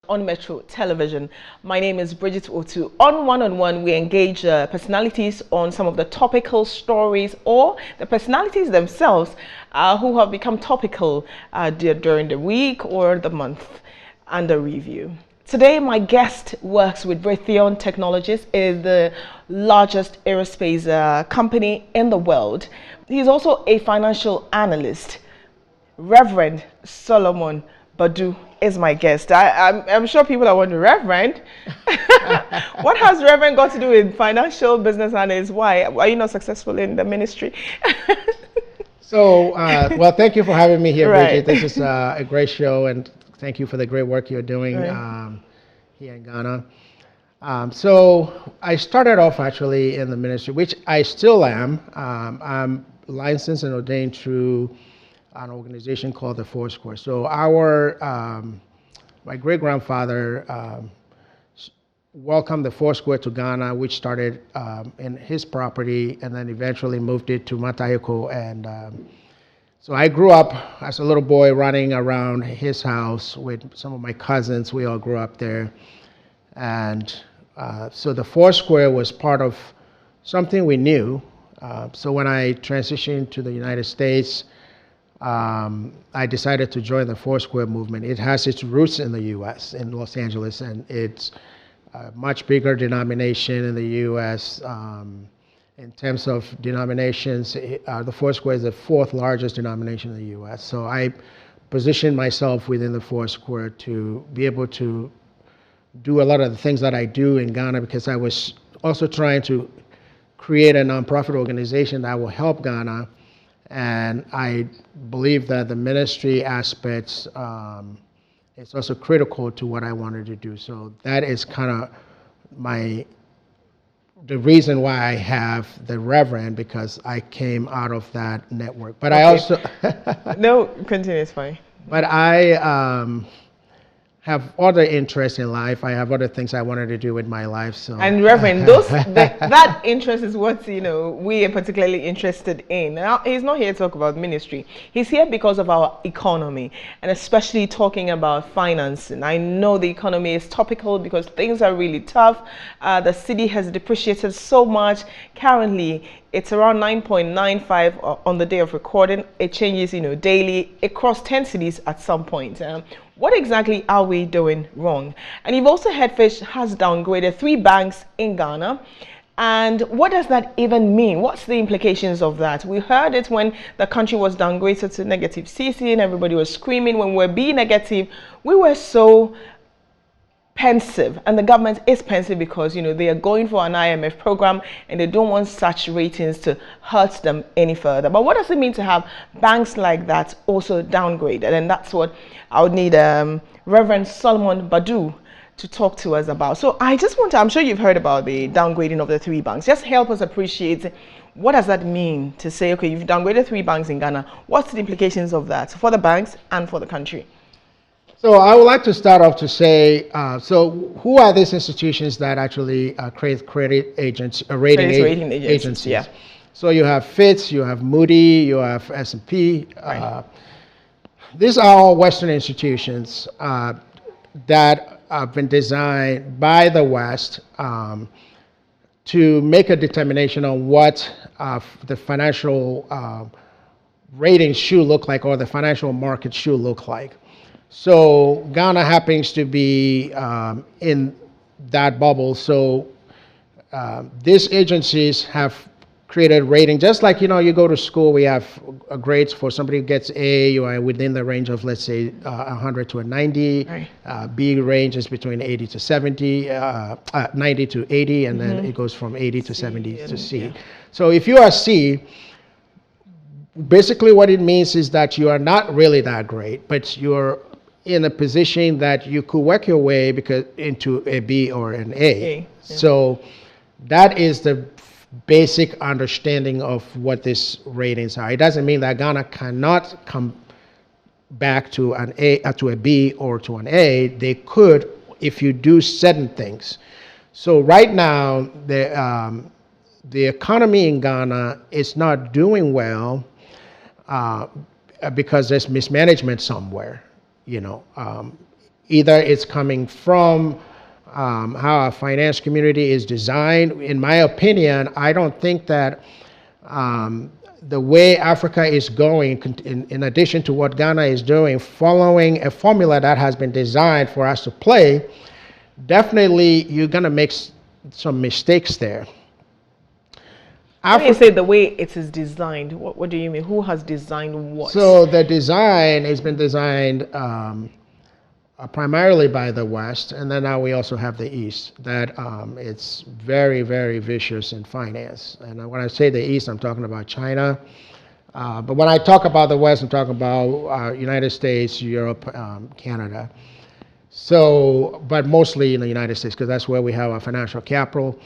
On Metro Television. My name is Bridget Otu. On One, we engage personalities on some of the topical stories or the personalities themselves who have become topical during the week or the month under review. Today, my guest works with Raytheon Technologies, is the largest aerospace company in the world. He's also a financial analyst. Reverend Solomon BADU is my guest. I'm sure people are wondering, Reverend, what has Reverend got to do with financial business analysts? Why are you not successful in the ministry? Well, thank you for having me here, Right. Bridget. This is a great show, and thank you for the great work you're doing Right. here in Ghana. So I started off actually in the ministry, which I still am. I'm licensed and ordained through an organization called the Foursquare. So my great grandfather welcomed the Foursquare to Ghana, which started in his property and then eventually moved it to Matayoko. And so I grew up as a little boy running around his house with some of my cousins. We all grew up there. And so the Foursquare was part of something we knew. So when I transitioned to the United States, I decided to join the Foursquare movement. It has its roots in the U.S., in Los Angeles, and it's a much bigger denomination in the U.S. In terms of denominations, the Foursquare is the fourth largest denomination in the U.S. So I positioned myself within the Foursquare to be able to do a lot of the things that I do in Ghana, because I was also trying to create a nonprofit organization that will help Ghana. And I believe that the ministry aspects is also critical to what I wanted to do. So that is kind of the reason why I have the Reverend, because I came out of that network. But okay. I also No, continue, it's fine. But I have other interests in life. I have other things I wanted to do with my life. So. And Reverend, that interest is what we are particularly interested in. Now, he's not here to talk about ministry. He's here because of our economy, and especially talking about financing. I know the economy is topical because things are really tough. The city has depreciated so much. Currently, it's around 9.95 on the day of recording. It changes, daily. It crossed 10 cities at some point. What exactly are we doing wrong? And you've also heard Fish has downgraded 3 banks in Ghana. And what does that even mean? What's the implications of that? We heard it when the country was downgraded to negative CC and everybody was screaming. When we were being negative, we were so pensive, and the government is pensive because they are going for an IMF program and they don't want such ratings to hurt them any further. But what does it mean to have banks like that also downgraded? And that's what I would need Reverend Solomon BADU to talk to us about. So I just I'm sure you've heard about the downgrading of the 3 banks. Just help us appreciate, what does that mean to say, okay, you've downgraded 3 banks in Ghana. What's the implications of that for the banks and for the country? So I would like to start off to say, so who are these institutions that actually create credit agencies, rating agencies? Yeah. So you have Fitch, you have Moody, you have S&P. Right. These are all Western institutions that have been designed by the West to make a determination on what the financial ratings should look like, or the financial market should look like. So Ghana happens to be in that bubble. So these agencies have created rating, just like you go to school. We have grades for somebody who gets A, you are within the range of, let's say, 100 to a 90. Right. B range is between 80 to 70, 90 to 80, and then it goes from 80 to 70 to C. Yeah. So if you are C, basically what it means is that you are not really that great, but you're in a position that you could work your way into a B or an A. Yeah. So that is the basic understanding of what these ratings are. It doesn't mean that Ghana cannot come back to an A, to a B or to an A. They could if you do certain things. So right now, the economy in Ghana is not doing well because there's mismanagement somewhere. Either it's coming from how our finance community is designed. In my opinion, I don't think that the way Africa is going, in addition to what Ghana is doing, following a formula that has been designed for us to play, definitely you're going to make some mistakes there. When you say the way it is designed, what do you mean? Who has designed what? So the design has been designed primarily by the West, and then now we also have the East, that it's very, very vicious in finance. And when I say the East, I'm talking about China. But when I talk about the West, I'm talking about United States, Europe, Canada. So, but mostly in the United States, because that's where we have our financial capital.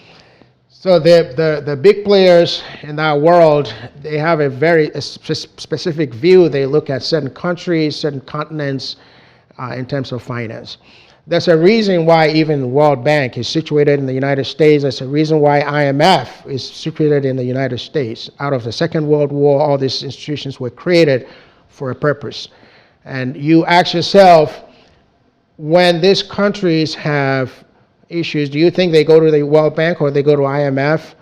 So the big players in that world, they have a very specific view. They look at certain countries, certain continents, in terms of finance. There's a reason why even the World Bank is situated in the United States. There's a reason why IMF is situated in the United States. Out of the Second World War, all these institutions were created for a purpose. And you ask yourself, when these countries have issues, do you think they go to the World Bank or they go to IMF?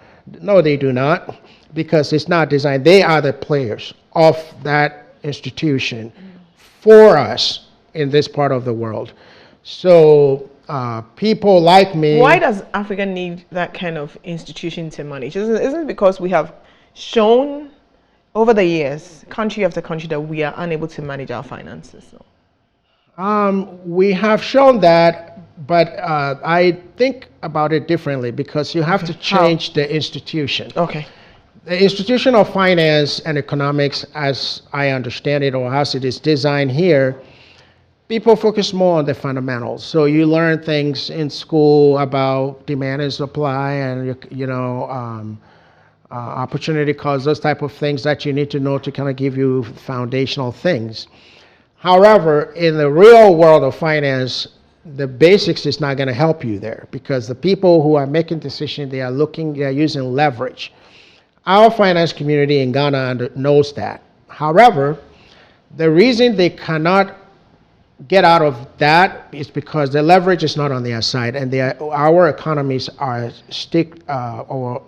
No, they do not, because it's not designed. They are the players of that institution for us in this part of the world. So people like me... Why does Africa need that kind of institution to manage? Isn't it because we have shown over the years, country after country, that we are unable to manage our finances? So. We have shown that, but I think about it differently, because you have to change the institution. Okay. The institution of finance and economics, as I understand it, or as it is designed here, people focus more on the fundamentals. So you learn things in school about demand and supply, and opportunity cost, those type of things that you need to know to kind of give you foundational things. However, in the real world of finance, the basics is not going to help you there, because the people who are making decisions, they are using leverage. Our finance community in Ghana knows that. However, the reason they cannot get out of that is because the leverage is not on their side, and our economies are or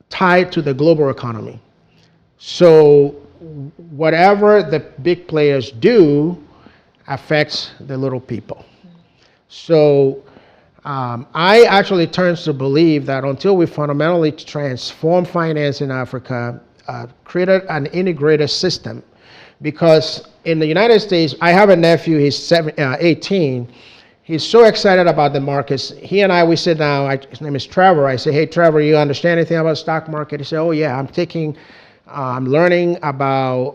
tied to the global economy. So whatever the big players do affects the little people. So I actually turn to believe that until we fundamentally transform finance in Africa, create an integrated system, because in the United States, I have a nephew, he's 18. He's so excited about the markets. He and we sit down, his name is Trevor. I say, hey, Trevor, you understand anything about the stock market? He said, oh yeah, I'm learning about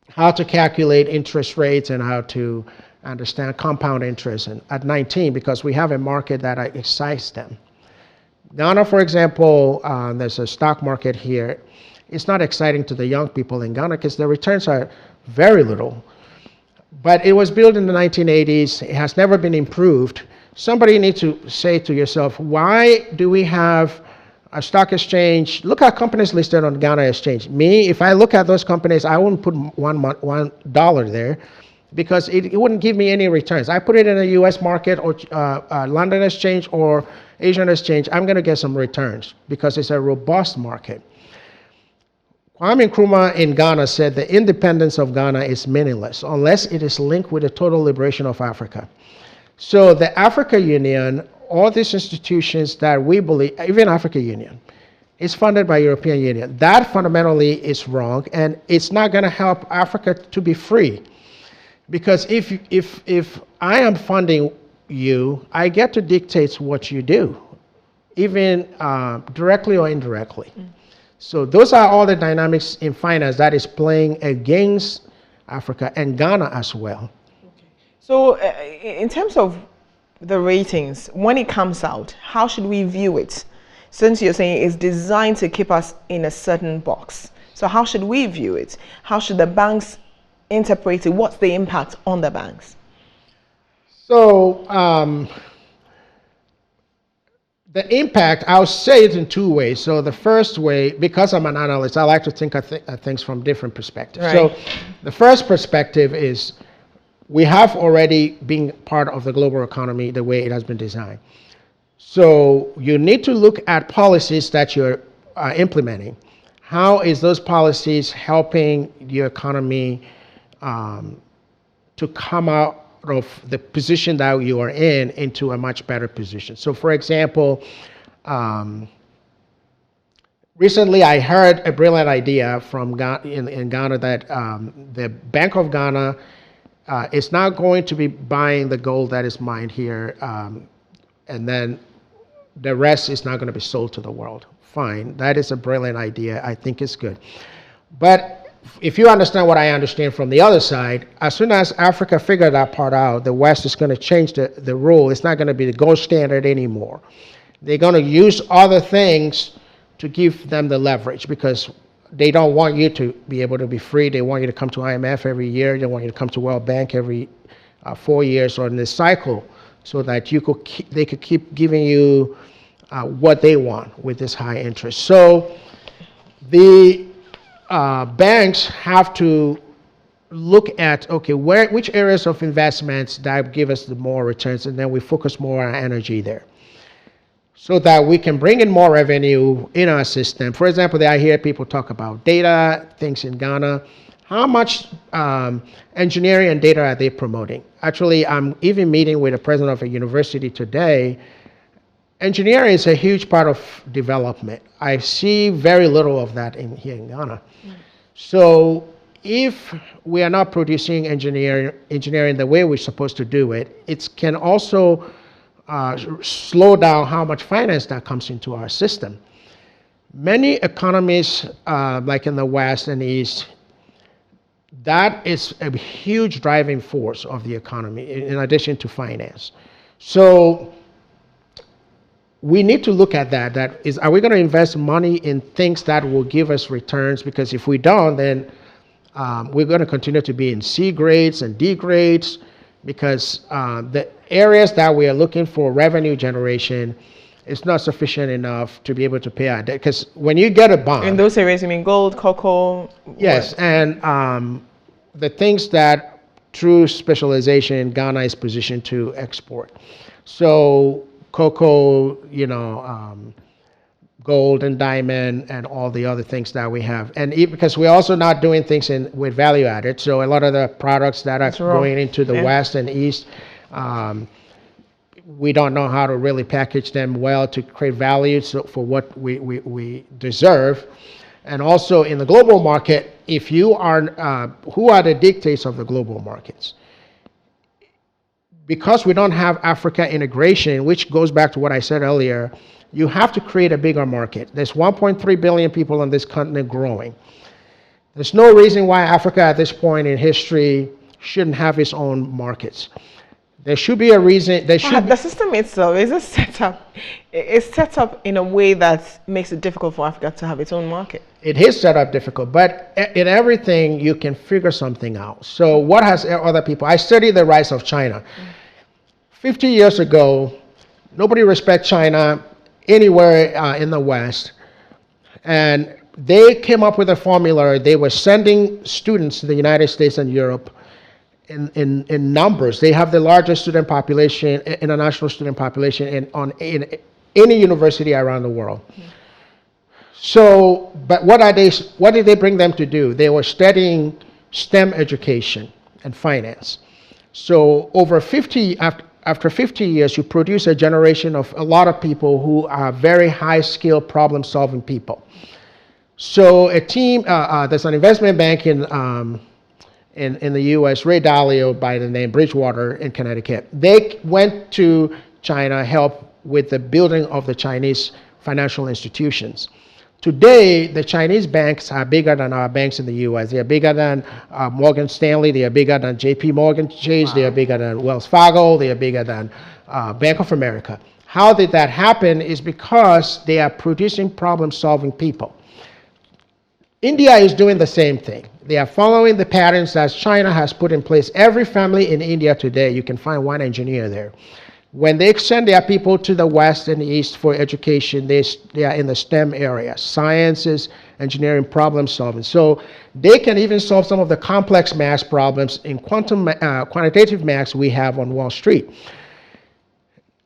how to calculate interest rates and how to understand compound interest at 19, because we have a market that excites them. Ghana, for example, there's a stock market here. It's not exciting to the young people in Ghana because the returns are very little. But it was built in the 1980s. It has never been improved. Somebody needs to say to yourself, why do we have a stock exchange? Look at companies listed on Ghana Exchange. Me, if I look at those companies, I wouldn't put $1 there, because it wouldn't give me any returns. I put it in a US market or London Exchange or Asian Exchange, I'm going to get some returns because it's a robust market. Kwame Nkrumah in Ghana said the independence of Ghana is meaningless unless it is linked with the total liberation of Africa. So the Africa Union, all these institutions that we believe, even Africa Union, is funded by European Union. That fundamentally is wrong, and it's not going to help Africa to be free. Because if I am funding you, I get to dictate what you do, even directly or indirectly. So those are all the dynamics in finance that is playing against Africa and Ghana as well. Okay. So in terms of the ratings, when it comes out, how should we view it? Since you're saying it's designed to keep us in a certain box. So how should we view it? How should the banks interpret it? What's the impact on the banks? So the impact, I'll say it in two ways. So the first way, because I'm an analyst, I like to think of things from different perspectives. Right. So the first perspective is we have already been part of the global economy the way it has been designed. So you need to look at policies that you're implementing. How is those policies helping your economy to come out of the position that you are in into a much better position? So for example, recently I heard a brilliant idea from in Ghana that the Bank of Ghana is not going to be buying the gold that is mined here, and then the rest is not going to be sold to the world. Fine, that is a brilliant idea. I think it's good. But if you understand what I understand from the other side, as soon as Africa figured that part out, the West is going to change the rule. It's not going to be the gold standard anymore. They're going to use other things to give them the leverage, because they don't want you to be able to be free. They want you to come to IMF every year. They want you to come to World Bank every 4 years or in this cycle, so that they could keep giving you what they want with this high interest. So the banks have to look at, okay, which areas of investments that give us the more returns, and then we focus more on energy there, so that we can bring in more revenue in our system. For example, I hear people talk about data things in Ghana. How much engineering and data are they promoting? Actually, I'm even meeting with the president of a university today. Engineering is a huge part of development. I see very little of that here in Ghana. So if we are not producing engineering the way we're supposed to do it, it can also slow down how much finance that comes into our system. Many economies, like in the West and East, that is a huge driving force of the economy, in addition to finance. So we need to look at that. That is, are we going to invest money in things that will give us returns? Because if we don't, then we're going to continue to be in C grades and D grades, because the areas that we are looking for revenue generation is not sufficient enough to be able to pay our debt. Because when you get a bond... In those areas, you mean gold, cocoa? Yes, what? And the things that through specialization, Ghana is positioned to export. So cocoa, gold and diamond and all the other things that we have. And because we're also not doing things with value added, so a lot of the products that are going into the West and East, we don't know how to really package them well to create value for what we deserve. And also in the global market, if you are, who are the dictators of the global markets? Because we don't have Africa integration, which goes back to what I said earlier, you have to create a bigger market. There's 1.3 billion people on this continent growing. There's no reason why Africa at this point in history shouldn't have its own markets. There should be a reason. The system itself is set up in a way that makes it difficult for Africa to have its own market. It is set up difficult, but in everything you can figure something out. So what has other people? I studied the rise of China. 50 years ago, nobody respected China anywhere in the West, and they came up with a formula. They were sending students to the United States and Europe in numbers. They have the largest student population, international student population in any university around the world. So, but what did they bring them to do? They were studying STEM education and finance. So after 50 years, you produce a generation of a lot of people who are very high-skilled problem-solving people. So a team, there's an investment bank in the U.S., Ray Dalio by the name Bridgewater in Connecticut. They went to China, help with the building of the Chinese financial institutions. Today, the Chinese banks are bigger than our banks in the U.S. They are bigger than Morgan Stanley. They are bigger than J.P. Morgan Chase. Wow. They are bigger than Wells Fargo. They are bigger than Bank of America. How did that happen? Is because they are producing problem-solving people. India is doing the same thing. They are following the patterns that China has put in place. Every family in India today, you can find one engineer there. When they send their people to the West and the East for education, they are in the STEM area, sciences engineering problem solving. So they can even solve some of the complex math problems in quantitative maths we have on Wall Street.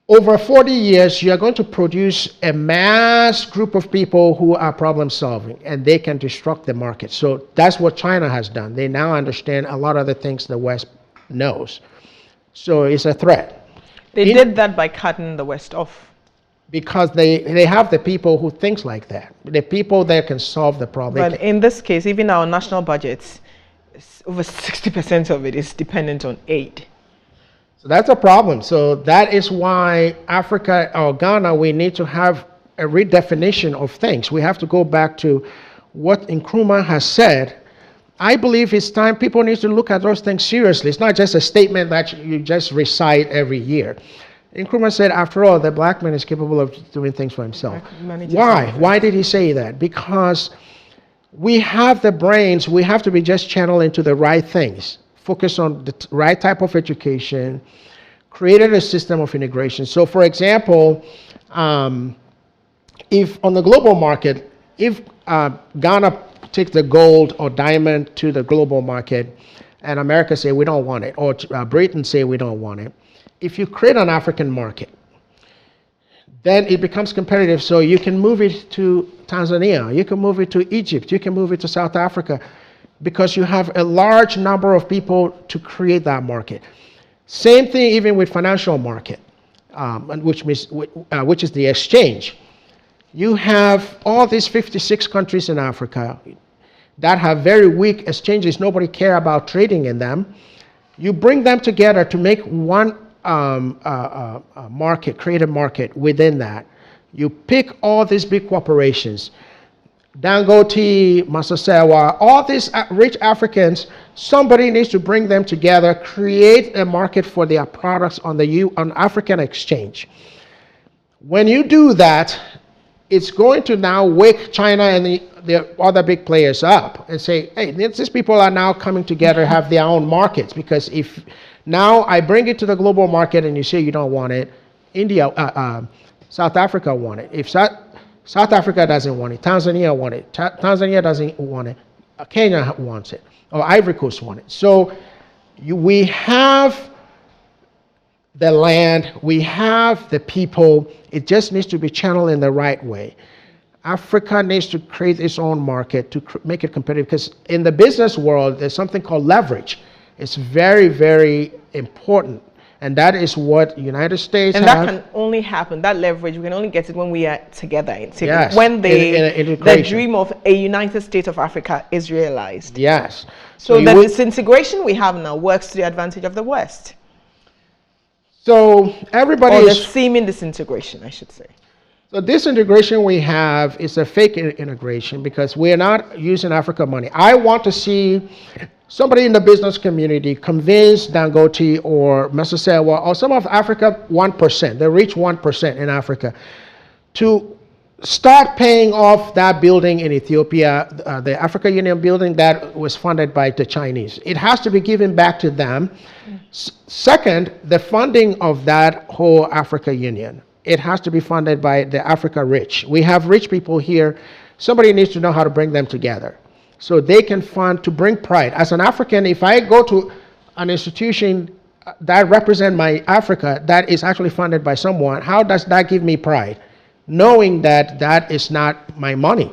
Over 40 years, you're going to produce a mass group of people who are problem solving, and they can disrupt the market. So that's what China has done. They now understand a lot of the things the West knows. So it's a threat. They did that by cutting the West off. Because they have the people who think like that. The people that can solve the problem. But in this case, even our national budgets, over 60% of it is dependent on aid. So that's a problem. So that is why Africa or Ghana, we need to have a redefinition of things. We have to go back to what Nkrumah has said. I believe it's time people need to look at those things seriously. It's not just a statement that you just recite every year. Nkrumah said, after all, the black man is capable of doing things for himself. Why? Why did he say that? Because we have the brains, we have to be just channeled into the right things. Focus on the right type of education, created a system of integration. So for example, if on the global market, if Ghana takes the gold or diamond to the global market and America say we don't want it, or Britain say we don't want it, if you create an African market, then it becomes competitive. So you can move it to Tanzania, you can move it to Egypt, you can move it to South Africa, because you have a large number of people to create that market. Same thing even with financial market, which is the exchange. You have all these 56 countries in Africa that have very weak exchanges. Nobody care about trading in them. You bring them together to make one market, create a market within that. You pick all these big corporations, Dangote, Masasewa, all these rich Africans, somebody needs to bring them together, create a market for their products on African exchange. When you do that, it's going to now wake China and the other big players up and say, hey, these people are now coming together, have their own markets. Because if now I bring it to the global market and you say you don't want it, South Africa want it. If South Africa doesn't want it, Tanzania want it, Tanzania doesn't want it, Kenya wants it, or Ivory Coast want it. So we have the land, we have the people, it just needs to be channeled in the right way. Africa needs to create its own market to make it competitive, because in the business world, there's something called leverage. It's very, very important. And that is what United States and that can only happen, that leverage, we can only get it when we are together. Yes, when the dream of a United States of Africa is realized. Yes. So the disintegration we have now works to the advantage of the West. So everybody or the seeming disintegration, I should say. So this integration we have is a fake integration, because we are not using Africa money. I want to see somebody in the business community convince Dangote or Masasewa or some of Africa 1%, the rich 1% in Africa, to start paying off that building in Ethiopia, the Africa Union building that was funded by the Chinese. It has to be given back to them. Second, the funding of that whole Africa Union, it has to be funded by the Africa rich. We have rich people here. Somebody needs to know how to bring them together so they can fund to bring pride. As an African, if I go to an institution that represents my Africa that is actually funded by someone, how does that give me pride? Knowing that that is not my money.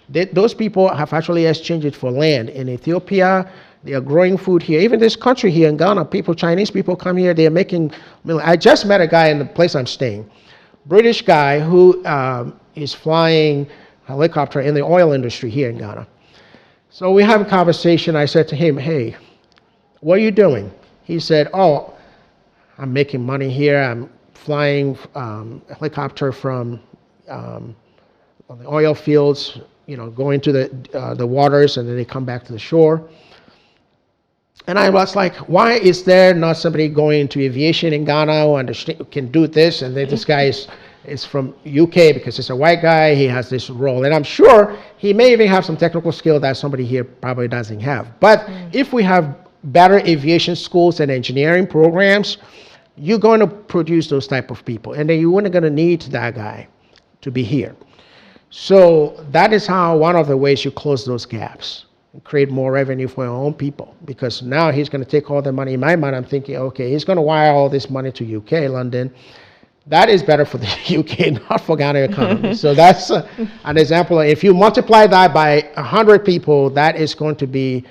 Those people have actually exchanged it for land. In Ethiopia, they are growing food here. Even this country here in Ghana, Chinese people come here, they are making, I just met a guy in the place I'm staying, British guy who is flying a helicopter in the oil industry here in Ghana. So we have a conversation. I said to him, hey, what are you doing? He said, oh, I'm making money here. I'm flying a helicopter from on the oil fields, going to the waters, and then they come back to the shore. And I was like, why is there not somebody going into aviation in Ghana who can do this? And then this guy is from UK, because he's a white guy, he has this role. And I'm sure he may even have some technical skill that somebody here probably doesn't have. But if we have better aviation schools and engineering programs, you're going to produce those type of people. And then you're not going to need that guy to be here. So that is how one of the ways you close those gaps and create more revenue for your own people. Because now he's going to take all the money. In my mind, I'm thinking, okay, he's going to wire all this money to UK, London. That is better for the UK, not for Ghana economy. So that's an example. If you multiply that by 100 people, that is going to be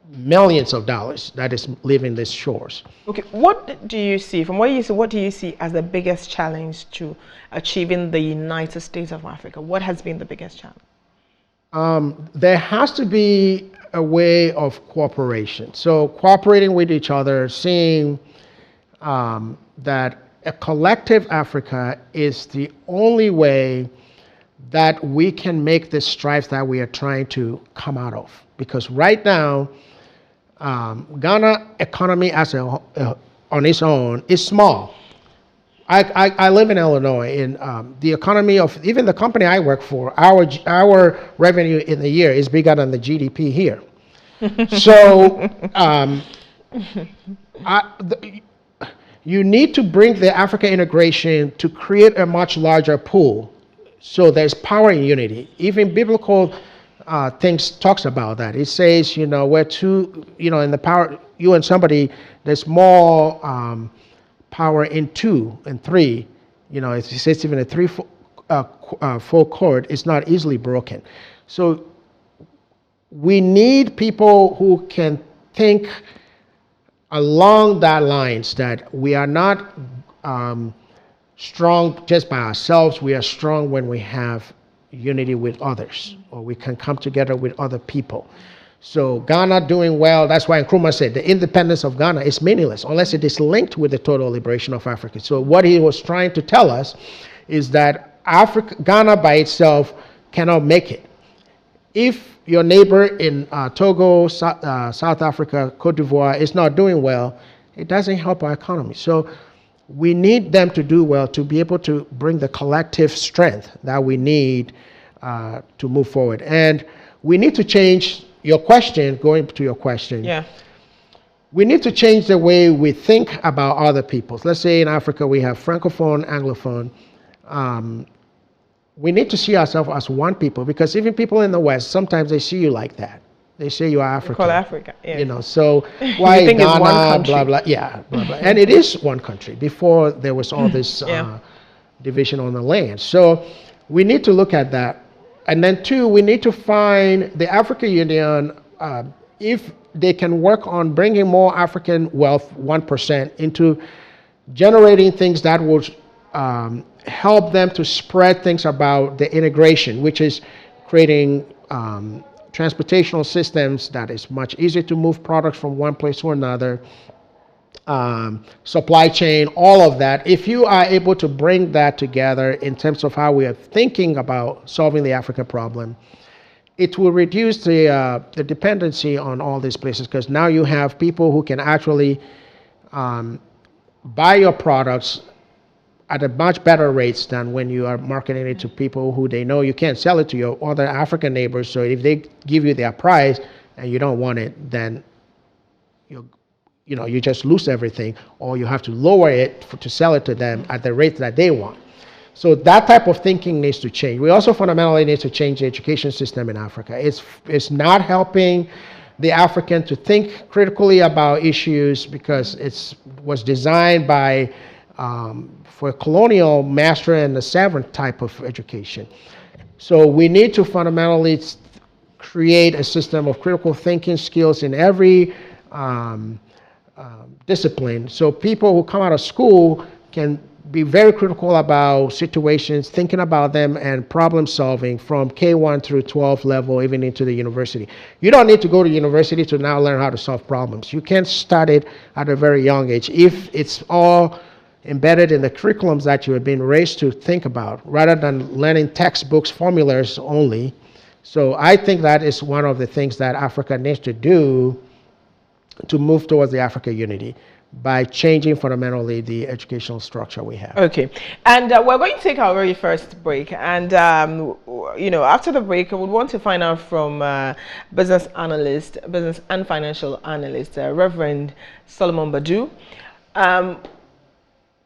millions of dollars that is leaving these shores. Okay, what do you see, from what you see, what do you see as the biggest challenge to achieving the United States of Africa? What has been the biggest challenge? There has to be a way of cooperation. So cooperating with each other, seeing that a collective Africa is the only way that we can make the strife that we are trying to come out of. Because right now, Ghana economy on its own is small. I live in Illinois, and the economy of even the company I work for, our revenue in the year is bigger than the GDP here. So you need to bring the Africa integration to create a much larger pool. So there's power in unity. Even biblical things talks about that. It says, where two, in the power, you and somebody, there's more power in 2 and 3. It says even a 3-full cord is not easily broken. So we need people who can think along that lines, that we are not strong just by ourselves. We are strong when we have unity with others, or we can come together with other people. So Ghana doing well, that's why Nkrumah said the independence of Ghana is meaningless unless it is linked with the total liberation of Africa. So what he was trying to tell us is that Ghana by itself cannot make it. If your neighbor in Togo, South Africa, Cote d'Ivoire is not doing well, it doesn't help our economy. So we need them to do well to be able to bring the collective strength that we need to move forward. And we need to change your question, going to your question. Yeah. We need to change the way we think about other peoples. Let's say in Africa we have Francophone, Anglophone. We need to see ourselves as one people, because even people in the West, sometimes they see you like that. They say you are African. Call Africa, yeah. So why think Ghana, it's one country. blah, blah, yeah, blah, blah. And it is one country. Before there was all this division on the land. So we need to look at that. And then 2, we need to find the African Union, if they can work on bringing more African wealth, 1%, into generating things that will help them to spread things about the integration, which is creating transportational systems that is much easier to move products from one place to another, supply chain, all of that. If you are able to bring that together in terms of how we are thinking about solving the African problem, it will reduce the dependency on all these places, because now you have people who can actually buy your products at a much better rates than when you are marketing it to people who they know you can't sell it to your other African neighbors. So if they give you their price and you don't want it, then you just lose everything, or you have to lower it to sell it to them at the rate that they want. So that type of thinking needs to change. We also fundamentally need to change the education system in Africa. It's not helping the African to think critically about issues, because it was designed by for a colonial master and a servant type of education. So we need to fundamentally create a system of critical thinking skills in every discipline, so people who come out of school can be very critical about situations, thinking about them, and problem solving from K1 through 12 level, even into the university. You don't need to go to university to now learn how to solve problems. You can start it at a very young age if it's all embedded in the curriculums that you have been raised to think about, rather than learning textbooks, formulas only. So I think that is one of the things that Africa needs to do to move towards the Africa unity, by changing fundamentally the educational structure we have. Okay, and we're going to take our very first break, and after the break, I would want to find out from business and financial analyst, Reverend Solomon BADU.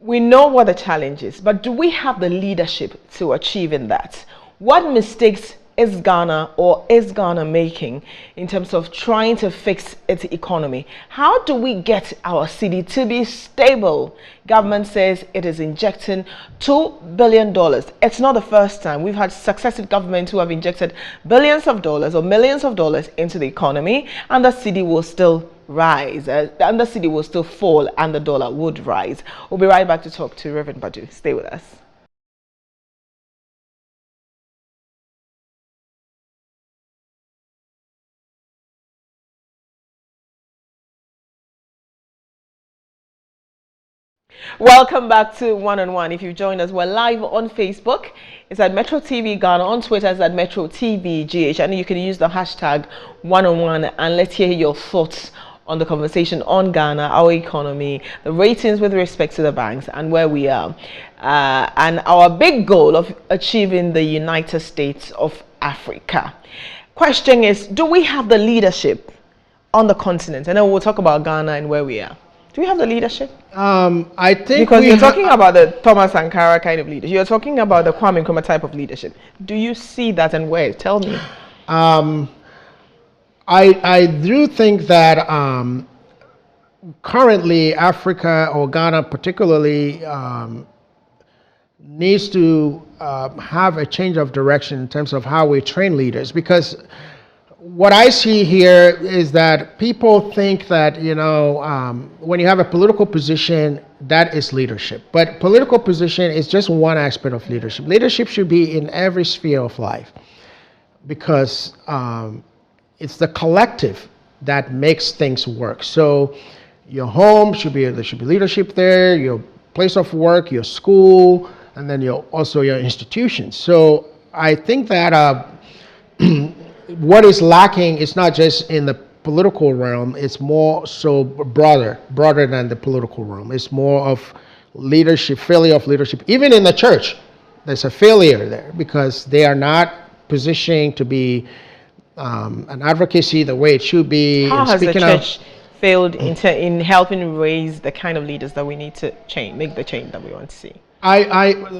We know what the challenge is, but do we have the leadership to achieve in that? What mistakes is Ghana making in terms of trying to fix its economy? How do we get our city to be stable? Government says it is injecting $2 billion. It's not the first time. We've had successive governments who have injected billions of dollars or millions of dollars into the economy, and the city will still rise, and the city will still fall, and the dollar would rise. We'll be right back to talk to Reverend BADU. Stay with us. Welcome back to One on One. If you've joined us, we're live on Facebook. It's at Metro TV Ghana. On Twitter, it's at Metro TV GH. And you can use the hashtag One on One, and let's hear your thoughts on the conversation on Ghana, our economy, the ratings with respect to the banks, and where we are, and our big goal of achieving the United States of Africa. Question is, do we have the leadership on the continent? And then we'll talk about Ghana and where we are. Do we have the leadership? I think because you're talking about the Thomas Sankara kind of leadership. You're talking about the Kwame Nkrumah type of leadership. Do you see that, and where? Tell me. I do think that currently Africa, or Ghana particularly, needs to have a change of direction in terms of how we train leaders, because what I see here is that people think that, when you have a political position, that is leadership. But political position is just one aspect of leadership. Leadership should be in every sphere of life, because it's the collective that makes things work. So your home there should be leadership there, your place of work, your school, and then also your institutions. So I think that what is lacking is not just in the political realm, it's more so broader than the political realm. It's more of leadership, failure of leadership. Even in the church, there's a failure there, because they are not positioning to be an advocacy the way it should be. How has the church failed in helping raise the kind of leaders that we need to make the change that we want to see?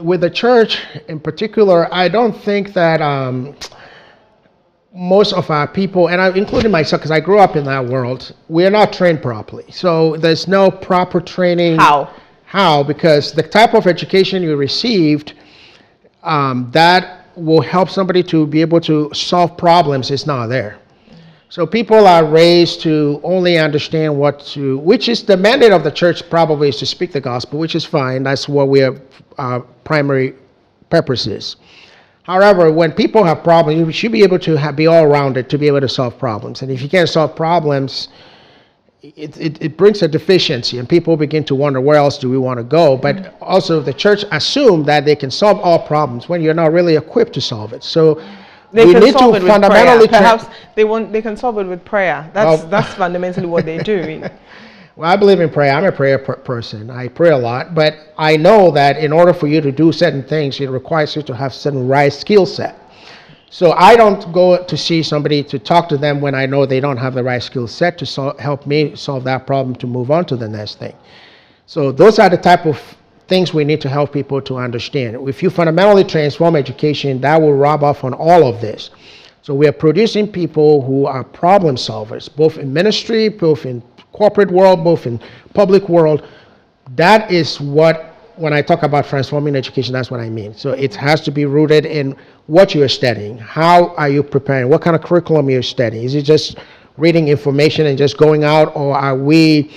With the church in particular, I don't think that most of our people, and I including myself, because I grew up in that world, we are not trained properly. So there's no proper training. How? Because the type of education you received that will help somebody to be able to solve problems is not there. So people are raised to only understand which is the mandate of the church, probably, is to speak the gospel, which is fine. That's what our primary purpose is. However, when people have problems, you should be able to be all-rounded to be able to solve problems. And if you can't solve problems, it brings a deficiency, and people begin to wonder, where else do we want to go? But also the church assumes that they can solve all problems when you're not really equipped to solve it. So we need to fundamentally... Perhaps they can solve it with prayer. That's fundamentally what they do. Well, I believe in prayer. I'm a prayer person. I pray a lot, but I know that in order for you to do certain things, it requires you to have certain right skill set. So I don't go to see somebody to talk to them when I know they don't have the right skill set to help me solve that problem to move on to the next thing. So those are the type of things we need to help people to understand. If you fundamentally transform education, that will rub off on all of this. So we are producing people who are problem solvers, both in ministry, both in corporate world, both in public world. That is when I talk about transforming education, that's what I mean. So it has to be rooted in what you're studying. How are you preparing? What kind of curriculum you're studying? Is it just reading information and just going out, or are we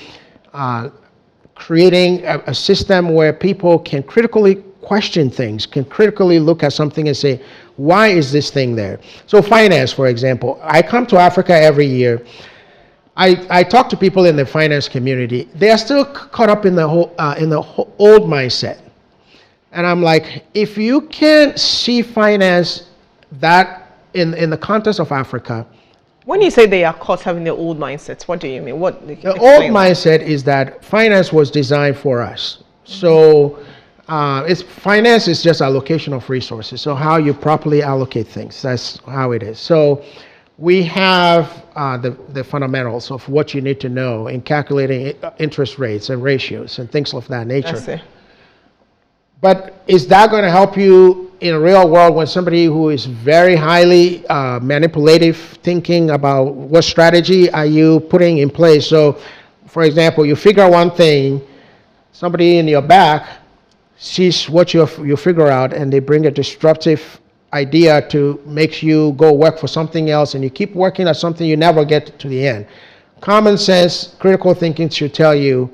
creating a system where people can critically question things, can critically look at something and say, why is this thing there? So finance, for example. I come to Africa every year. I talk to people in the finance community. They are still caught up in the old mindset. And I'm like, if you can't see finance that in the context of Africa. When you say they are caught having their old mindsets, what do you mean? The old mindset is that finance was designed for us. So finance is just allocation of resources. So how you properly allocate things, that's how it is. So we have the fundamentals of what you need to know in calculating interest rates and ratios and things of that nature. But is that going to help you in a real world when somebody who is very highly manipulative thinking about what strategy are you putting in place? So, for example, you figure one thing, somebody in your back sees what you figure out, and they bring a disruptive idea to make you go work for something else, and you keep working at something, you never get to the end. Common sense, critical thinking should tell you,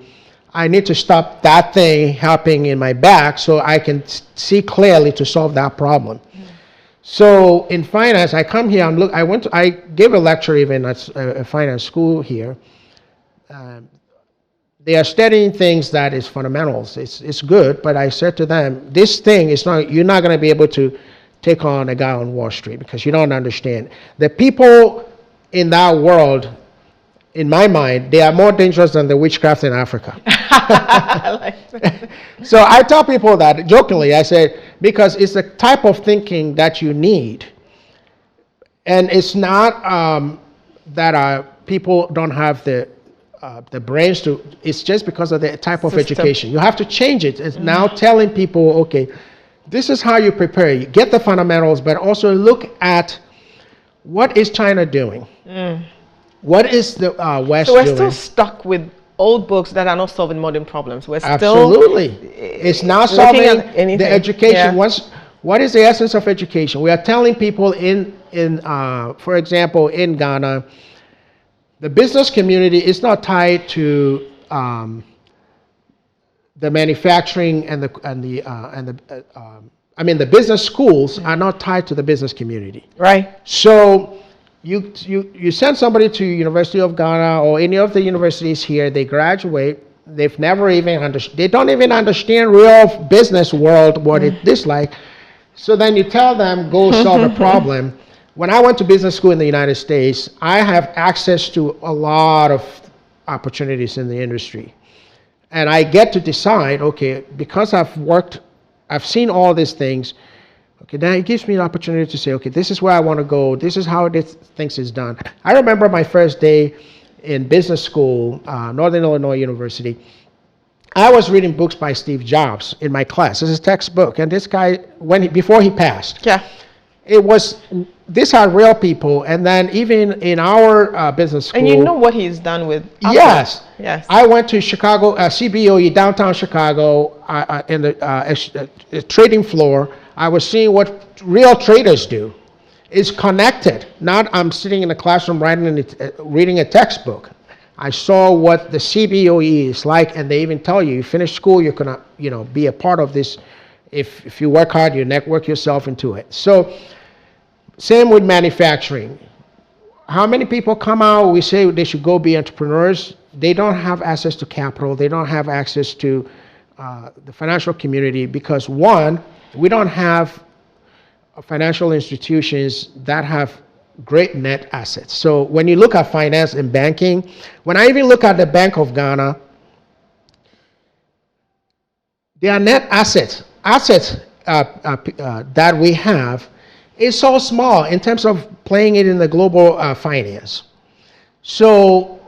I need to stop that thing happening in my back so I can see clearly to solve that problem. So in finance, I come here, I gave a lecture even at a finance school here. They are studying things that is fundamentals. It's good, but I said to them, this thing is not, you're not going to be able to take on a guy on Wall Street because you don't understand. The people in that world, in my mind, they are more dangerous than the witchcraft in Africa. I like that. So I tell people that jokingly, I said, because it's the type of thinking that you need. And it's not that people don't have the brains to, it's just because of the type of education. You have to change it. It's now telling people, okay, this is how you prepare. You get the fundamentals, but also look at what is China doing? What is the West doing? So we're still stuck with old books that are not solving modern problems. We're still absolutely. It's not solving the education. Yeah. What is the essence of education? We are telling people for example, in Ghana, the business community is not tied to the manufacturing and the business schools are not tied to the business community. Right. So you send somebody to University of Ghana or any of the universities here, they graduate, they've never even they don't even understand real business world, what it is like. So then you tell them, go solve a problem. When I went to business school in the United States, I have access to a lot of opportunities in the industry. And I get to decide, okay, because I've seen all these things, okay, now it gives me an opportunity to say, okay, this is where I want to go. This is how this things is done. I remember my first day in business school, Northern Illinois University. I was reading books by Steve Jobs in my class. This is a textbook. And this guy, before he passed, these are real people. And then even in our business school. And you know what he's done with Apple. Yes. Yes. I went to Chicago, CBOE, downtown Chicago, in the trading floor. I was seeing what real traders do. It's connected. Not I'm sitting in a classroom reading a textbook. I saw what the CBOE is like, and they even tell you finish school, you're gonna be a part of this. If you work hard, you network yourself into it. So same with manufacturing. How many people come out, we say they should go be entrepreneurs. They don't have access to capital. They don't have access to the financial community because one, we don't have financial institutions that have great net assets. So when you look at finance and banking, when I even look at the Bank of Ghana, their net assets that we have is so small in terms of playing it in the global finance. So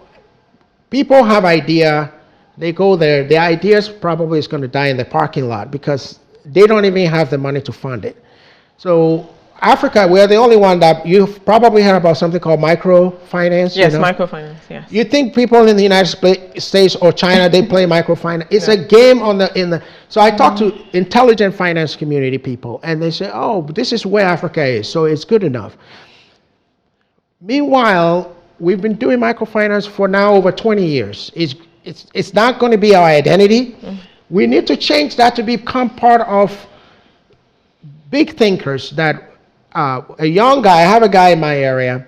people have idea, they go there, the ideas probably is going to die in the parking lot because they don't even have the money to fund it. So Africa, we're the only one that you've probably heard about something called microfinance. Yes, microfinance, yes. You think people in the United States or China, they play microfinance? It's a game so I talk to intelligent finance community people and they say, oh, this is where Africa is, so it's good enough. Meanwhile, we've been doing microfinance for now over 20 years. It's not going to be our identity. We need to change that to become part of big thinkers that a young guy, I have a guy in my area,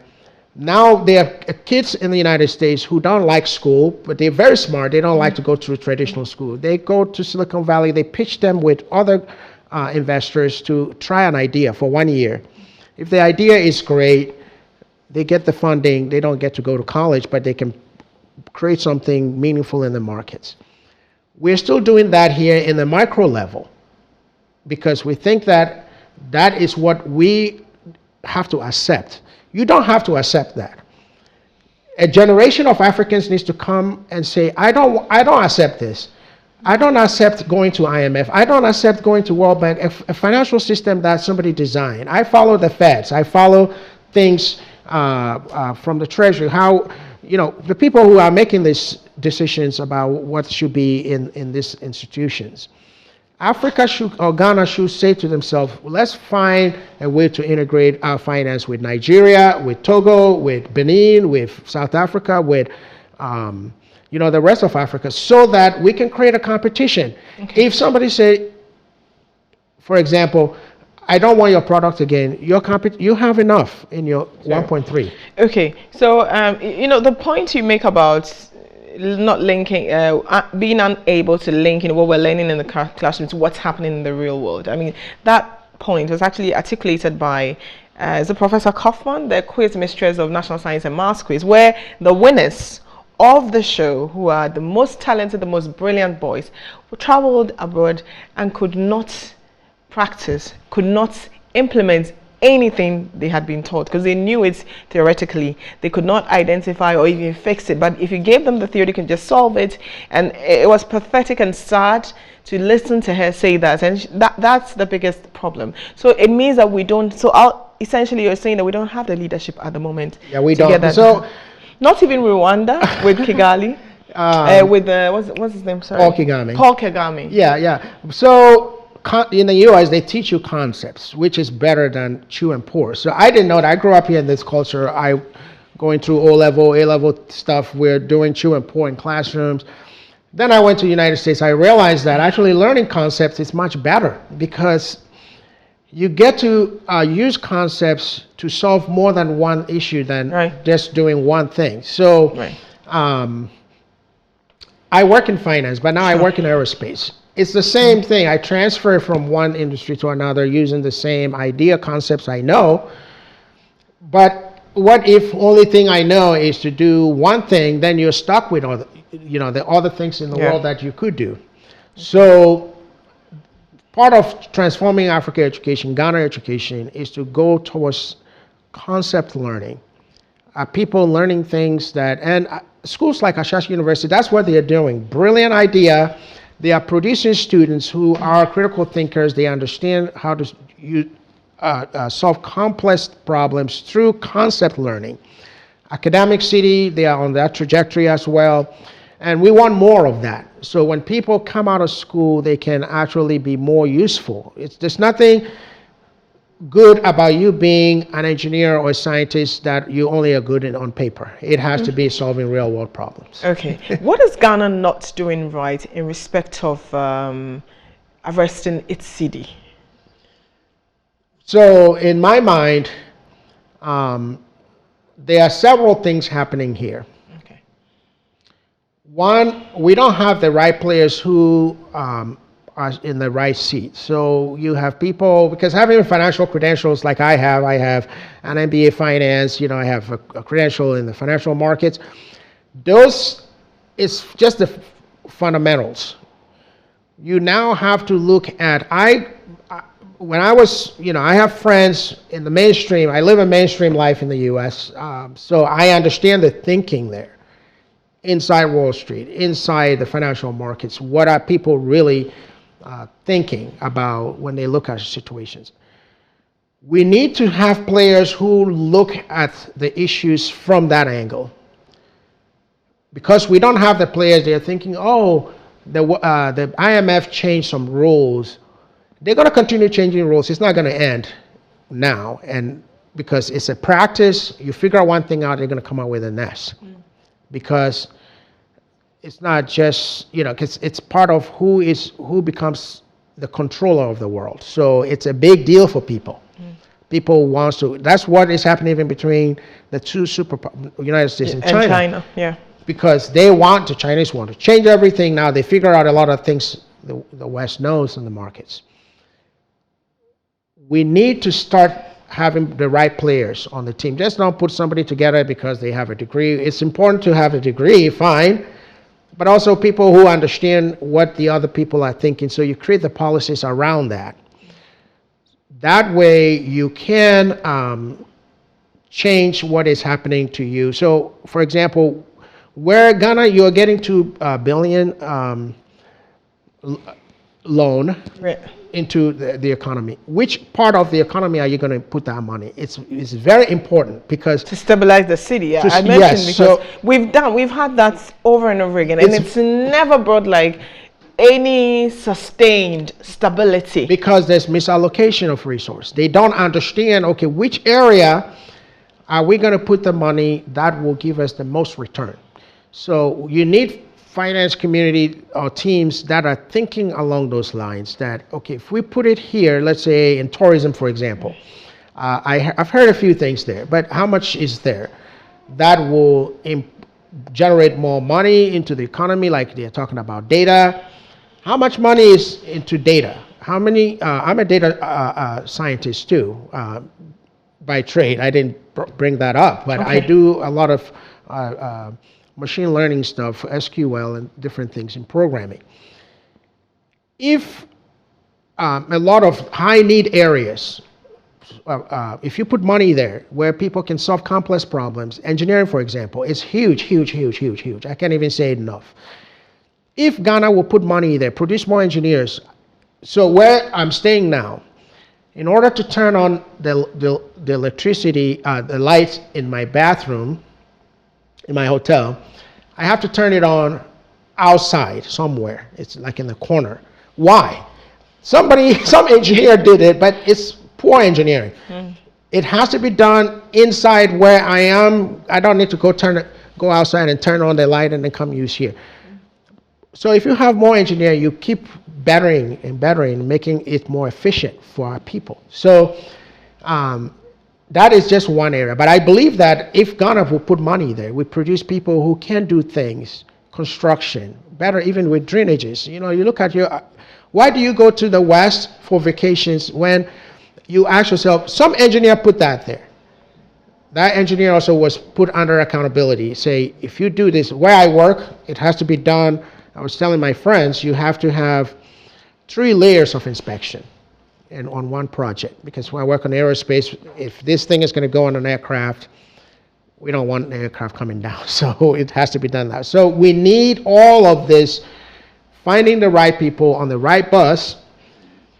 now there are kids in the United States who don't like school, but they're very smart. They don't like to go to traditional school. They go to Silicon Valley, they pitch them with other investors to try an idea for 1 year. If the idea is great, they get the funding, they don't get to go to college, but they can create something meaningful in the markets. We're still doing that here in the micro level because we think that is what we have to accept. You don't have to accept that. A generation of Africans needs to come and say, I don't accept this. I don't accept going to IMF. I don't accept going to World Bank, a financial system that somebody designed. I follow the Feds. I follow things from the Treasury. How, the people who are making these decisions about what should be in these institutions. Africa should, or Ghana should say to themselves, let's find a way to integrate our finance with Nigeria, with Togo, with Benin, with South Africa, with the rest of Africa, so that we can create a competition. Okay. If somebody say, for example, I don't want your product again, you have enough in your 1.3. Okay, so the point you make about not linking, being unable to link what we're learning in the classroom to what's happening in the real world. I mean, that point was actually articulated by the Professor Kaufman, the quiz mistress of National Science and Maths quiz, where the winners of the show, who are the most talented, the most brilliant boys, who traveled abroad and could not practice, could not implement anything they had been taught, because they knew it theoretically. They could not identify or even fix it, but if you gave them the theory, they can just solve it. And it was pathetic and sad to listen to her say that, and that's the biggest problem. So it means that we don't, essentially you're saying that we don't have the leadership at the moment. Yeah, we don't. So not even Rwanda with Kigali, with what's his name? Sorry, Paul Kagame. Paul Kagame. Yeah. So in the US, they teach you concepts, which is better than chew and pour. So I didn't know that. I grew up here in this culture. I going through O-level, A-level stuff. We're doing chew and pour in classrooms. Then I went to the United States. I realized that actually learning concepts is much better, because you get to use concepts to solve more than one issue than just doing one thing. So I work in finance, but now I work in aerospace. It's the same thing. I transfer from one industry to another using the same idea concepts I know. But what if only thing I know is to do one thing, then you're stuck with all the other things in the world that you could do. So part of transforming Africa education, Ghana education, is to go towards concept learning. People learning things and schools like Ashesi University, that's what they are doing. Brilliant idea. They are producing students who are critical thinkers. They understand how to solve complex problems through concept learning. Academic City, they are on that trajectory as well. And we want more of that. So when people come out of school, they can actually be more useful. There's nothing good about you being an engineer or a scientist that you only are good on paper. It has to be solving real world problems. Okay. What is Ghana not doing right in respect of arresting its CD? So in my mind, there are several things happening here. Okay. One, we don't have the right players who are in the right seat. So you have people, because having financial credentials like I have an MBA finance, I have a credential in the financial markets. Those is just the fundamentals. You now have to look at, when I was, I have friends in the mainstream. I live a mainstream life in the US, so I understand the thinking there. Inside Wall Street, inside the financial markets, what are people really thinking about when they look at situations? We need to have players who look at the issues from that angle. Because we don't have the players, they're thinking, the IMF changed some rules. They're going to continue changing rules. It's not going to end now. And because it's a practice, you figure out one thing out, they're going to come out with the next. Because it's not just, because it's part of who becomes the controller of the world. So it's a big deal for people. People want to, that's what is happening even between the two United States and China. Because the Chinese want to change everything. Now they figure out a lot of things the West knows in the markets. We need to start having the right players on the team. Just don't put somebody together because they have a degree. It's important to have a degree, fine, but also people who understand what the other people are thinking. So you create the policies around that. That way you can change what is happening to you. So, for example, where Ghana, you're getting to $1 billion loan Right. into the economy. Which part of the economy are you going to put that money? It's very important because To stabilize the city, yeah. I mentioned yes, because so we've had that over and over again, and it's never brought like any sustained stability. because there's misallocation of resource. They don't understand, okay, which area are we going to put the money that will give us the most return? So you need finance community or teams that are thinking along those lines that, okay, if we put it here, let's say in tourism, for example, I've heard a few things there, but how much is there that will generate more money into the economy, like they're talking about data? How much money is into data? How many, I'm a data scientist too, by trade. I didn't bring that up, but I do a lot of machine learning stuff, SQL, and different things in programming. If a lot of high need areas, if you put money there where people can solve complex problems, engineering, for example, is huge, huge, huge, huge, huge. I can't even say it enough. If Ghana will put money there, produce more engineers, so where I'm staying now, in order to turn on the electricity, the lights in my bathroom, in my hotel, I have to turn it on outside somewhere. It's like in the corner. Why? Some engineer did it, but it's poor engineering. It has to be done inside where I am. I don't need to go outside and turn on the light and then come use here. So if you have more engineer, you keep bettering and bettering, making it more efficient for our people. So that is just one area. But I believe that if Ghana will put money there, we produce people who can do things, construction, better even with drainages. You know, you look at why do you go to the West for vacations when you ask yourself, some engineer put that there. That engineer also was put under accountability. Say, if you do this, where I work, it has to be done. I was telling my friends, you have to have 3 layers of inspection and on one project, because when I work on aerospace, if this thing is going to go on an aircraft, we don't want an aircraft coming down, so it has to be done that. So we need all of this, finding the right people on the right bus,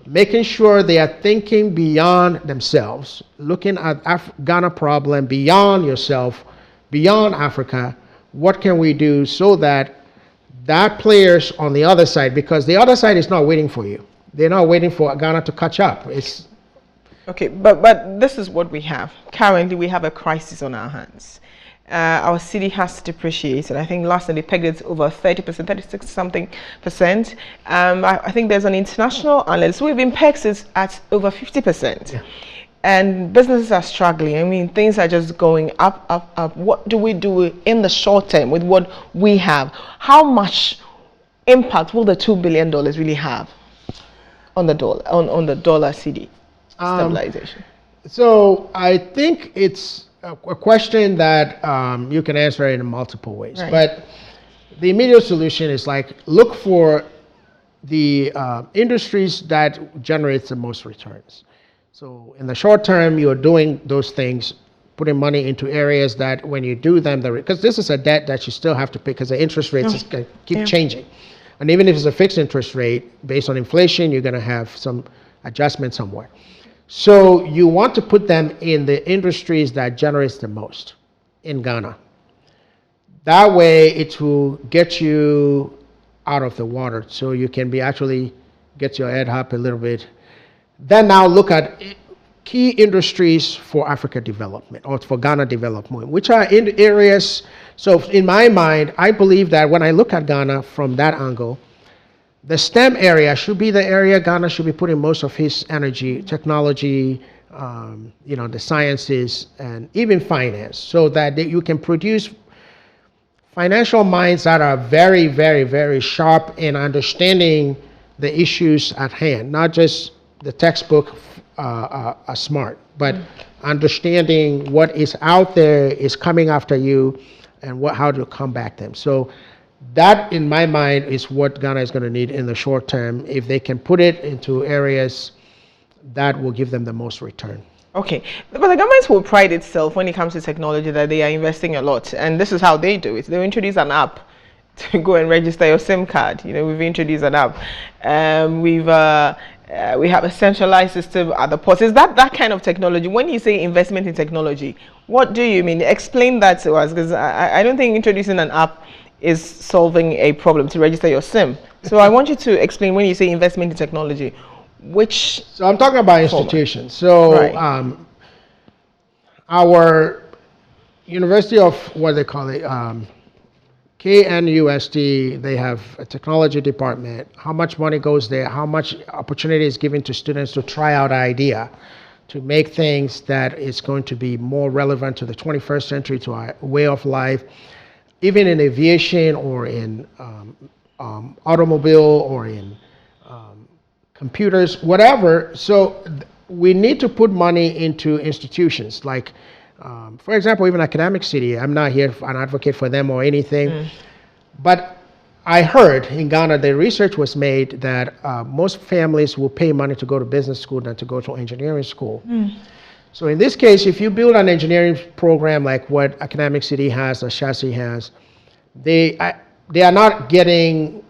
making sure they are thinking beyond themselves, looking at Ghana problem beyond yourself, beyond Africa. What can we do so that players on the other side, because the other side is not waiting for you. They're not waiting for Ghana to catch up. It's okay, but this is what we have. Currently, we have a crisis on our hands. Our city has depreciated. I think last time they pegged it over 30%, 36 something percent. I think there's an international analyst who even pegs it at over 50%. Yeah. And businesses are struggling. I mean, things are just going up, up, up. What do we do in the short term with what we have? How much impact will the $2 billion really have on the dollar, on the dollar CD stabilization? So I think it's a question that you can answer in multiple ways. Right. But the immediate solution is like, look for the industries that generate the most returns. So in the short term, you're doing those things, putting money into areas that when you do them, because this is a debt that you still have to pay because the interest rates keep changing. And even if it's a fixed interest rate, based on inflation, you're going to have some adjustment somewhere. So you want to put them in the industries that generates the most in Ghana. That way it will get you out of the water so you can actually get your head up a little bit. Then now look at key industries for Africa development or for Ghana development, which are in areas. So in my mind, I believe that when I look at Ghana from that angle, the STEM area should be the area Ghana should be putting most of his energy, technology, the sciences, and even finance, so that you can produce financial minds that are very, very, very sharp in understanding the issues at hand, not just the textbook are smart, but understanding what is out there is coming after you and how to combat them. So that, in my mind, is what Ghana is going to need in the short term. If they can put it into areas that will give them the most return. Okay, but the government will pride itself when it comes to technology that they are investing a lot, and this is how they do it. They'll introduce an app to go and register your SIM card. We've introduced an app. We have a centralized system at the ports. Is that kind of technology? When you say investment in technology, what do you mean? Explain that to us, because I don't think introducing an app is solving a problem to register your SIM. So I want you to explain, when you say investment in technology, which... So I'm talking about institutions. So right. Our University of, what they call it, KNUST, they have a technology department. How much money goes there? How much opportunity is given to students to try out an idea, to make things that is going to be more relevant to the 21st century, to our way of life, even in aviation or in automobile or in computers, whatever. So we need to put money into institutions like, for example, even Academic City. I'm not here an advocate for them or anything, but I heard in Ghana the research was made that most families will pay money to go to business school than to go to engineering school. So in this case, if you build an engineering program like what Academic City has or Chassis has, they are not getting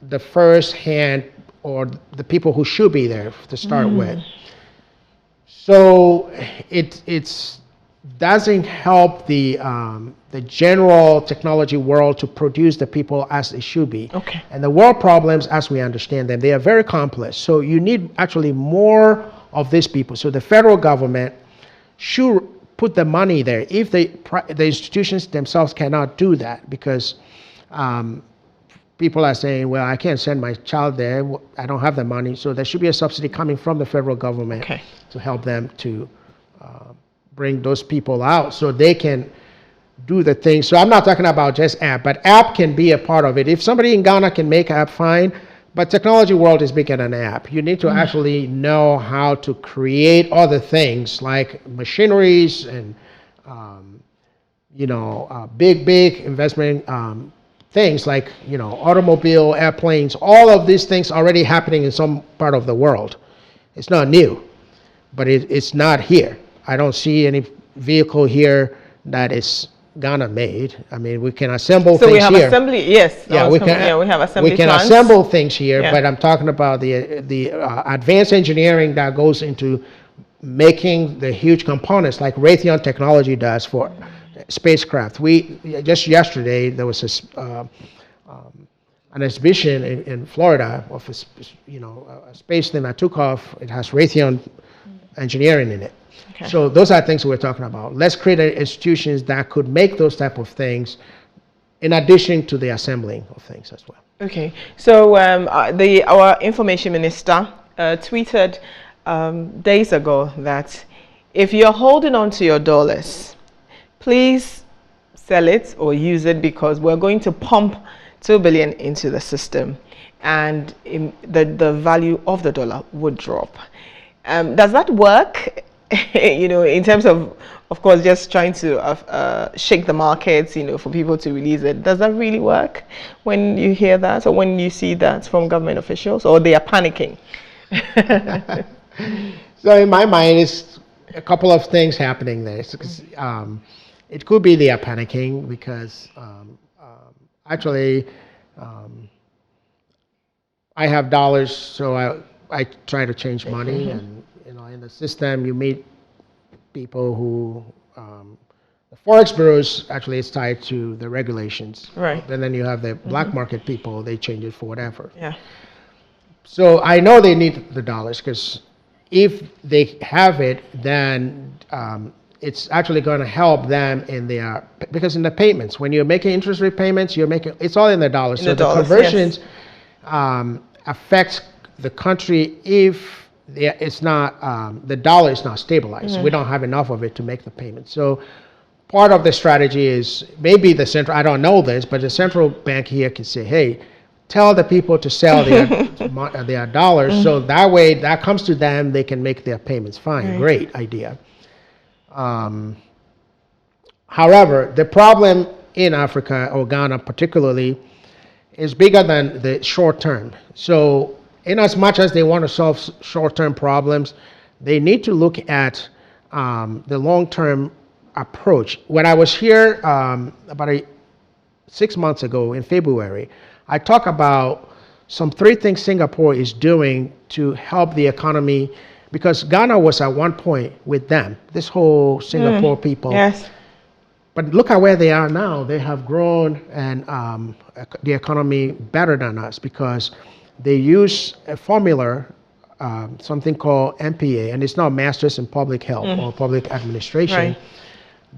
the first hand or the people who should be there to start with. So it doesn't help the general technology world to produce the people as they should be. Okay. And the world problems, as we understand them, they are very complex. So you need actually more of these people. So the federal government should put the money there. If the institutions themselves cannot do that, because people are saying, well, I can't send my child there, I don't have the money. So there should be a subsidy coming from the federal government to help them to bring those people out so they can do the thing. So I'm not talking about just app, but app can be a part of it. If somebody in Ghana can make app, fine. But technology world is bigger than app. You need to actually know how to create other things like machineries and big investment things like automobile, airplanes. All of these things already happening in some part of the world. It's not new, but it's not here. I don't see any vehicle here that is Ghana made. I mean, we can assemble things here. So we have assembly, yes. Yeah, we have assembly we can plants. assemble things here, but I'm talking about the advanced engineering that goes into making the huge components like Raytheon Technology does for spacecraft. Just yesterday there was an exhibition in Florida of a space thing that took off. It has Raytheon engineering in it. So those are things we're talking about. Let's create institutions that could make those type of things in addition to the assembling of things as well. Okay. So our information minister tweeted days ago that if you're holding on to your dollars, please sell it or use it, because we're going to pump 2 billion into the system and the value of the dollar would drop. Does that work? In terms of course, just trying to shake the markets, for people to release it. Does that really work when you hear that or when you see that from government officials, or they are panicking? So in my mind, it's a couple of things happening there. It could be they are panicking because actually I have dollars, so I try to change money, and in the system you meet people who the forex bureaus actually is tied to the regulations, right? And then you have the black market people, they change it for whatever. Yeah. So I know they need the dollars, because if they have it, then it's actually going to help them in their, because in the payments, when you're making interest rate payments, it's all in the dollars. So the conversions affects the country if it's not, the dollar is not stabilized. We don't have enough of it to make the payment. So part of the strategy is maybe the central, I don't know this, but the central bank here can say, hey, tell the people to sell their dollars, so that way that comes to them, they can make their payments. Fine, great idea. However, the problem in Africa, or Ghana particularly, is bigger than the short term. So in as much as they want to solve short-term problems, they need to look at the long-term approach. When I was here about 6 months ago in February, I talk about some 3 things Singapore is doing to help the economy, because Ghana was at one point with them, this whole Singapore people. Yes. But look at where they are now. They have grown and the economy better than us, because they use a formula, something called MPA, and it's not Masters in Public Health or Public Administration, Right.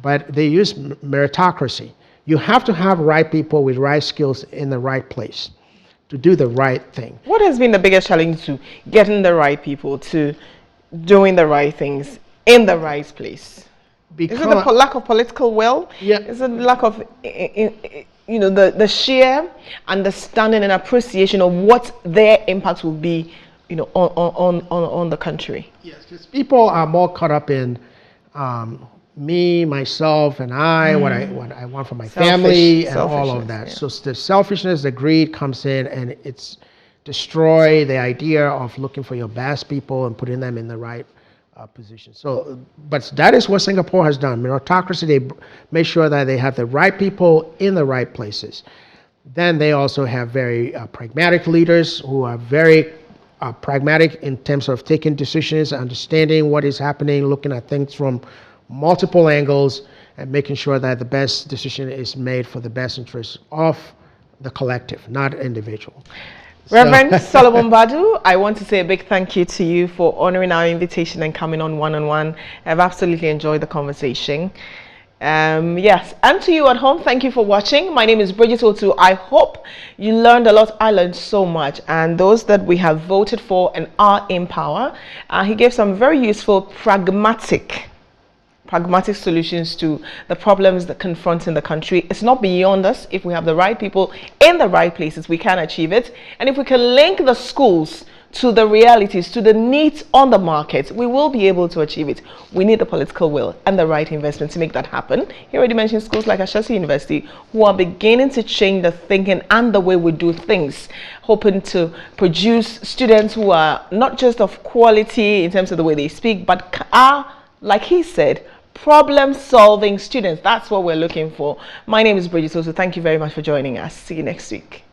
but they use meritocracy. You have to have right people with right skills in the right place to do the right thing. What has been the biggest challenge to getting the right people to doing the right things in the right place? Because Is it the lack of political will? Yeah. Is it lack of, the sheer understanding and appreciation of what their impact will be, on the country? yes, because people are more caught up in me, myself, and I, what I want for my family, and all of that. Yeah. So the selfishness, the greed comes in, and it's destroy the idea of looking for your best people and putting them in the right position. So, but that is what Singapore has done. Meritocracy, they make sure that they have the right people in the right places. Then they also have very pragmatic leaders who are very pragmatic in terms of taking decisions, understanding what is happening, looking at things from multiple angles, and making sure that the best decision is made for the best interest of the collective, not individual. Reverend Solomon BADU, I want to say a big thank you to you for honoring our invitation and coming on one-on-one. I've absolutely enjoyed the conversation. Yes, and to you at home, thank you for watching. My name is Bridget Otu. I hope you learned a lot. I learned so much. And those that we have voted for and are in power, he gave some very useful, pragmatic solutions to the problems that confronting the country. It's not beyond us. If we have the right people in the right places, we can achieve it. And if we can link the schools to the realities, to the needs on the market, we will be able to achieve it. We need the political will and the right investment to make that happen. He already mentioned schools like Ashesi University, who are beginning to change the thinking and the way we do things, hoping to produce students who are not just of quality in terms of the way they speak, but are, like he said, problem-solving students. That's what we're looking for. My name is Bridget Osu. Thank you very much for joining us. See you next week.